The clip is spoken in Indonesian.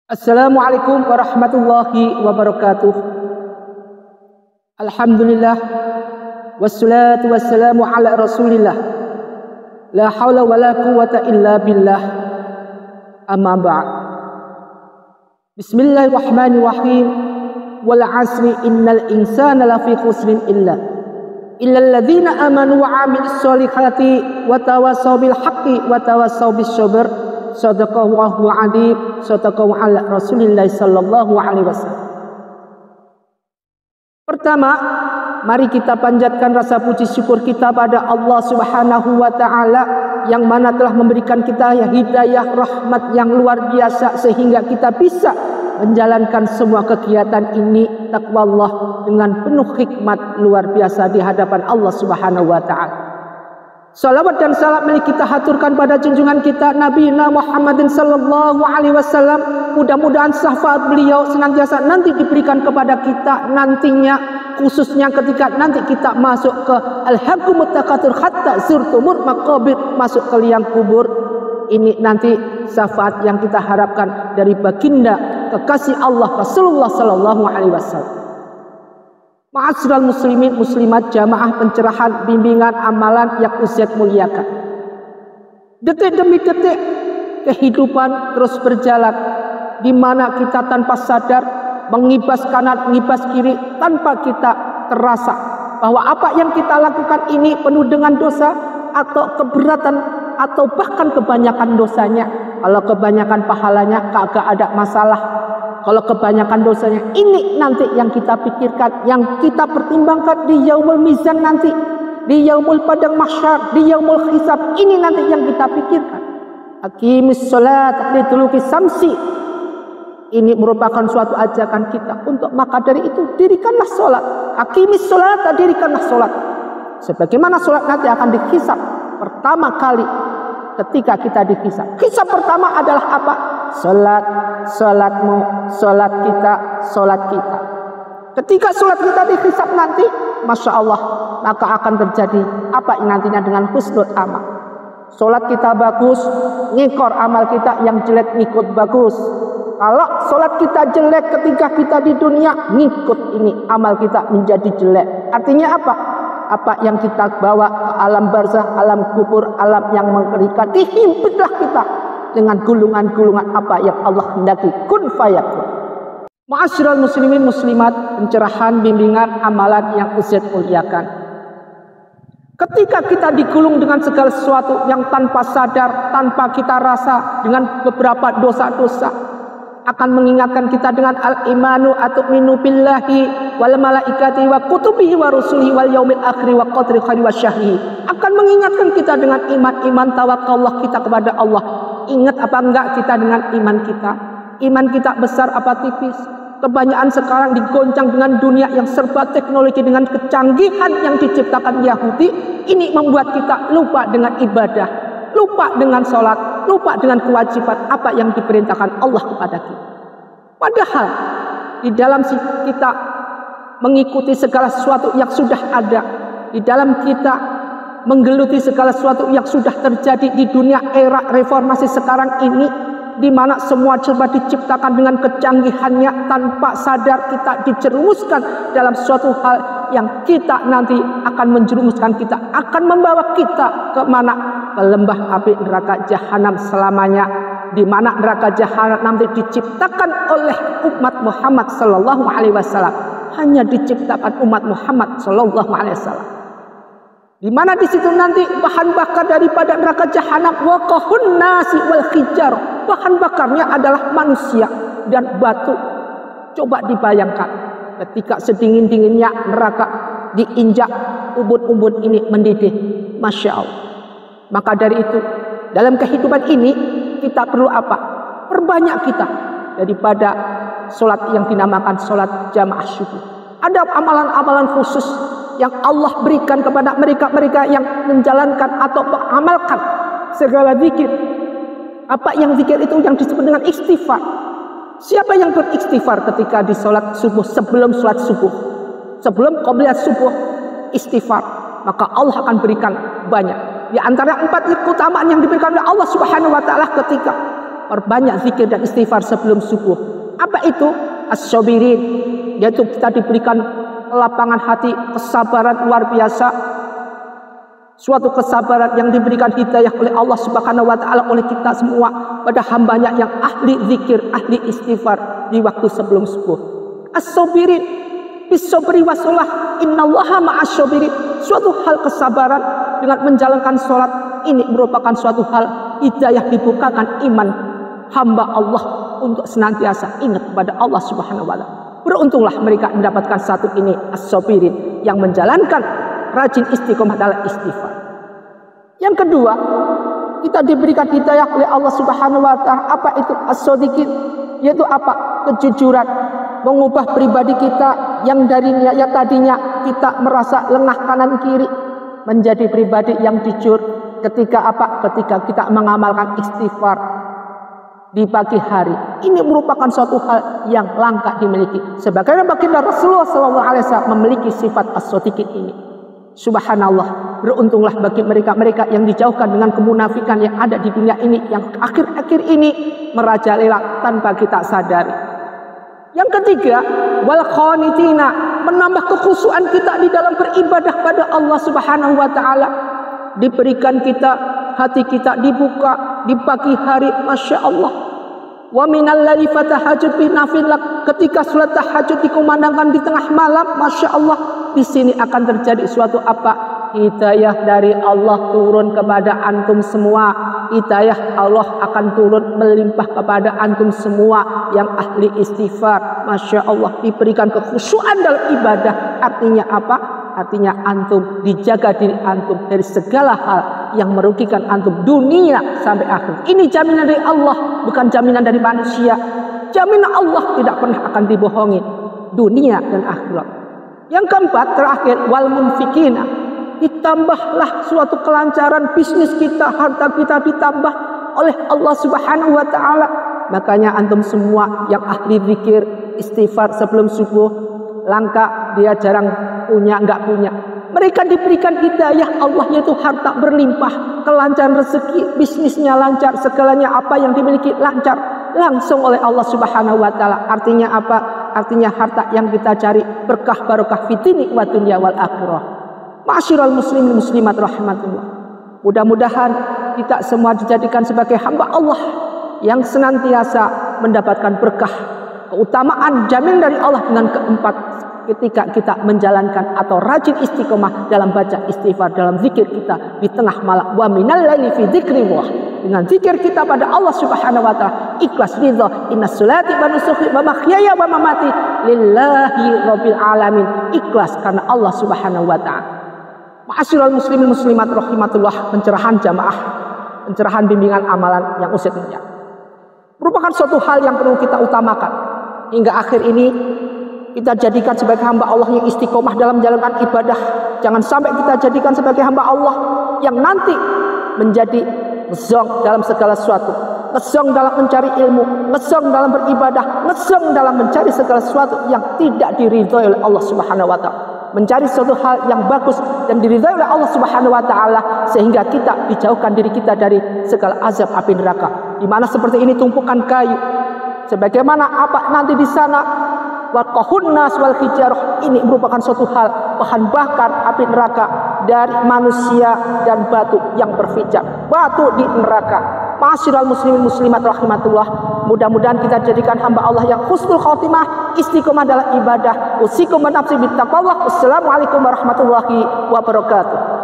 Assalamualaikum warahmatullahi wabarakatuh. Alhamdulillah wassalatu wassalamu ala rasulillah. La hawla wa la quwwata illa billah. Amma ba'd. Bismillahirrahmanirrahim. Wal 'asri innal insana lafi khusrin illa alladhina amanu wa 'amilus solihati wa tawassaw bil haqqi wa tawassaw bis sabr. Sadaqallahu adzim. Sadaqallahu ala Rasulillah sallallahu alaihi wasallam. Pertama, mari kita panjatkan rasa puji syukur kita pada Allah Subhanahu wa taala yang mana telah memberikan kita hidayah rahmat yang luar biasa sehingga kita bisa menjalankan semua kegiatan ini takwa Allah dengan penuh hikmat luar biasa di hadapan Allah Subhanahu wa taala. Salawat dan salam milik kita haturkan pada junjungan kita Nabi Muhammadin sallallahu alaihi wasallam. Mudah-mudahan syafaat beliau senantiasa nanti diberikan kepada kita nantinya, khususnya ketika nanti kita masuk ke al-haqqumut takatsur hatta zurtumul maqabir, masuk ke liang kubur. Ini nanti syafaat yang kita harapkan dari baginda kekasih Allah Rasulullah sallallahu alaihi wasallam. Ma'asyiral muslimin muslimat, jamaah pencerahan bimbingan amalan yang Ustaz muliakan. Detik demi detik kehidupan terus berjalan, di mana kita tanpa sadar mengibas kanan, mengibas kiri tanpa kita terasa bahwa apa yang kita lakukan ini penuh dengan dosa atau keberatan atau bahkan kebanyakan dosanya. Kalau kebanyakan pahalanya kagak ada masalah. Kalau kebanyakan dosanya, ini nanti yang kita pikirkan, yang kita pertimbangkan di yaumul mizan nanti, di yaumul padang mahsyar, di yaumul hisab. Ini nanti yang kita pikirkan. Aqimis sholat liduluki samsi. Ini merupakan suatu ajakan kita untuk, maka dari itu dirikanlah sholat. Aqimis sholat, dirikanlah sholat. Sebagaimana sholat nanti akan dihisab pertama kali ketika kita dihisab. Hisab pertama adalah apa? Salat, salatmu, salat kita. Ketika salat kita dihisab nanti, masya Allah, maka akan terjadi apa nantinya dengan husnul amal. Salat kita bagus, ngikor amal kita yang jelek ngikut bagus. Kalau salat kita jelek ketika kita di dunia, ngikut ini amal kita menjadi jelek. Artinya apa? Apa yang kita bawa ke alam barzah, alam kubur, alam yang mengerikan, dihimpitlah kita dengan gulungan-gulungan apa yang Allah hendaki, kun fayakun. Ma'asyiral muslimin muslimat, pencerahan bimbingan amalan yang Ustaz muliakan. Ketika kita digulung dengan segala sesuatu yang tanpa sadar, tanpa kita rasa, dengan beberapa dosa-dosa, akan mengingatkan kita dengan al-imanu atu'minu billahi wal malaikati wa kutubihi wa rusulihi wal yaumil akhir wa qadri khairi wa syarrihi. Akan mengingatkan kita dengan iman tawakallah kita kepada Allah. Ingat apa enggak kita dengan iman kita? Iman kita besar apa tipis? Kebanyakan sekarang digoncang dengan dunia yang serba teknologi, dengan kecanggihan yang diciptakan Yahudi. Ini membuat kita lupa dengan ibadah, lupa dengan sholat, lupa dengan kewajiban apa yang diperintahkan Allah kepada kita. Padahal di dalam kita mengikuti segala sesuatu yang sudah ada, di dalam kita menggeluti segala sesuatu yang sudah terjadi di dunia era reformasi sekarang ini, di mana semua serba diciptakan dengan kecanggihannya, tanpa sadar kita dijerumuskan dalam suatu hal yang kita nanti akan menjerumuskan kita, akan membawa kita ke mana? Ke lembah api neraka jahanam selamanya, di mana neraka jahanam nanti diciptakan oleh umat Muhammad sallallahu alaihi wasallam, hanya diciptakan umat Muhammad sallallahu alaihi wasallam. Di mana di situ nanti bahan bakar daripada neraka jahanam waqahun nasi wal hijar. Bahan bakarnya adalah manusia dan batu. Coba dibayangkan ketika sedingin-dinginnya neraka diinjak, ubun-ubun ini mendidih. Masya Allah. Maka dari itu dalam kehidupan ini kita perlu apa? Perbanyak kita daripada sholat yang dinamakan sholat jamaah subuh. Ada amalan-amalan khusus yang Allah berikan kepada mereka-mereka yang menjalankan atau mengamalkan segala zikir. Apa yang zikir itu yang disebut dengan istighfar. Siapa yang beristighfar ketika di sholat subuh, sebelum sholat subuh, sebelum qobliyah subuh, istighfar, maka Allah akan berikan banyak. Di antara 4 keutamaan yang diberikan oleh Allah Subhanahu wa taala ketika perbanyak zikir dan istighfar sebelum subuh. Apa itu? As-sabirin, yaitu kita diberikan kelapangan hati, kesabaran luar biasa. Suatu kesabaran yang diberikan hidayah oleh Allah Subhanahu wa taala oleh kita semua pada hambanya yang ahli zikir, ahli istighfar di waktu sebelum subuh. As-sabirin, bis-sabri wasolah, innallaha ma'as-sabirin. Suatu hal kesabaran dengan menjalankan sholat ini merupakan suatu hal hidayah, dibukakan iman hamba Allah untuk senantiasa ingat kepada Allah Subhanahu wa taala. Beruntunglah mereka mendapatkan satu ini, as-sabirin, yang menjalankan rajin istiqomah dalam istighfar. Yang kedua, kita diberikan hidayah oleh Allah Subhanahu wa taala. Apa itu as-shadiqin? Yaitu apa? Kejujuran, mengubah pribadi kita yang darinya ya tadinya kita merasa lengah kanan kiri menjadi pribadi yang jujur. Ketika apa? Ketika kita mengamalkan istighfar di pagi hari. Ini merupakan suatu hal yang langka dimiliki. Sebagaimana baginda Rasulullah SAW memiliki sifat as-shadiqin ini. Subhanallah, beruntunglah bagi mereka-mereka yang dijauhkan dengan kemunafikan yang ada di dunia ini, yang akhir-akhir ini merajalela tanpa kita sadari. Yang ketiga, wal qanitina, menambah kekhusyuan kita di dalam beribadah pada Allah Subhanahu wa taala. Diberikan kita, hati kita dibuka di pagi hari, masya Allah. Wa minal ladzi fatahajjud bi nafilak, ketika salat tahajud dikumandangkan di tengah malam, masya Allah. Di sini akan terjadi suatu apa? Hidayah dari Allah turun kepada antum semua. Hidayah Allah akan turun melimpah kepada antum semua yang ahli istighfar. Masya Allah, diberikan kekhusyuan dalam ibadah. Artinya apa? Artinya antum dijaga diri antum dari segala hal yang merugikan antum dunia sampai akhir. Ini jaminan dari Allah, bukan jaminan dari manusia. Jaminan Allah tidak pernah akan dibohongi dunia dan akhirat. Yang keempat, terakhir, wal munfikina, ditambahlah suatu kelancaran bisnis kita, harta kita ditambah oleh Allah Subhanahu wa taala. Makanya antum semua yang ahli zikir, istighfar sebelum subuh, langka dia jarang punya, enggak punya. Mereka diberikan hidayah Allah, yaitu harta berlimpah, kelancaran rezeki, bisnisnya lancar, segalanya apa yang dimiliki lancar langsung oleh Allah Subhanahu wa taala. Artinya apa? Artinya harta yang kita cari berkah barokah fitini wa dunya wal akhirah. Ma'asyiral muslimin muslimat rahimatullah. Mudah-mudahan kita semua dijadikan sebagai hamba Allah yang senantiasa mendapatkan berkah, keutamaan jamin dari Allah. Dengan keempat, ketika kita menjalankan atau rajin istiqomah dalam baca istighfar, dalam zikir kita di tengah malam. Wa minal laili fi dzikrillah, dengan zikir kita pada Allah Subhanahu wa taala, ikhlas ridha, inna sholati wa nusuki wa mahyaya wa mamati lillahi rabbil alamin. Ikhlas karena Allah Subhanahu wa taala. Ma'asyiral muslimin muslimat rahimatullah, pencerahan jamaah, pencerahan bimbingan amalan yang usia mulia merupakan suatu hal yang perlu kita utamakan. Hingga akhir ini kita jadikan sebagai hamba Allah yang istiqomah dalam menjalankan ibadah. Jangan sampai kita jadikan sebagai hamba Allah yang nanti menjadi ngezong dalam segala sesuatu, ngezong dalam mencari ilmu, ngezong dalam beribadah, ngezong dalam mencari segala sesuatu yang tidak diridhoi oleh Allah Subhanahu wa taala. Mencari suatu hal yang bagus dan diridhoi oleh Allah Subhanahu wa taala, sehingga kita dijauhkan diri kita dari segala azab api neraka. Di mana seperti ini tumpukan kayu, sebagaimana apa nanti di sana, waqahunnas wal hijarah, ini merupakan suatu hal bahan bakar api neraka dari manusia dan batu yang berfijar, batu di neraka. Ma'asyiral muslimin muslimat rahimatullah, mudah-mudahan kita jadikan hamba Allah yang husnul khotimah, istiqomah dalam ibadah. Usikum wa nafsi bittaqwallah. Wassalamualaikum warahmatullahi wabarakatuh.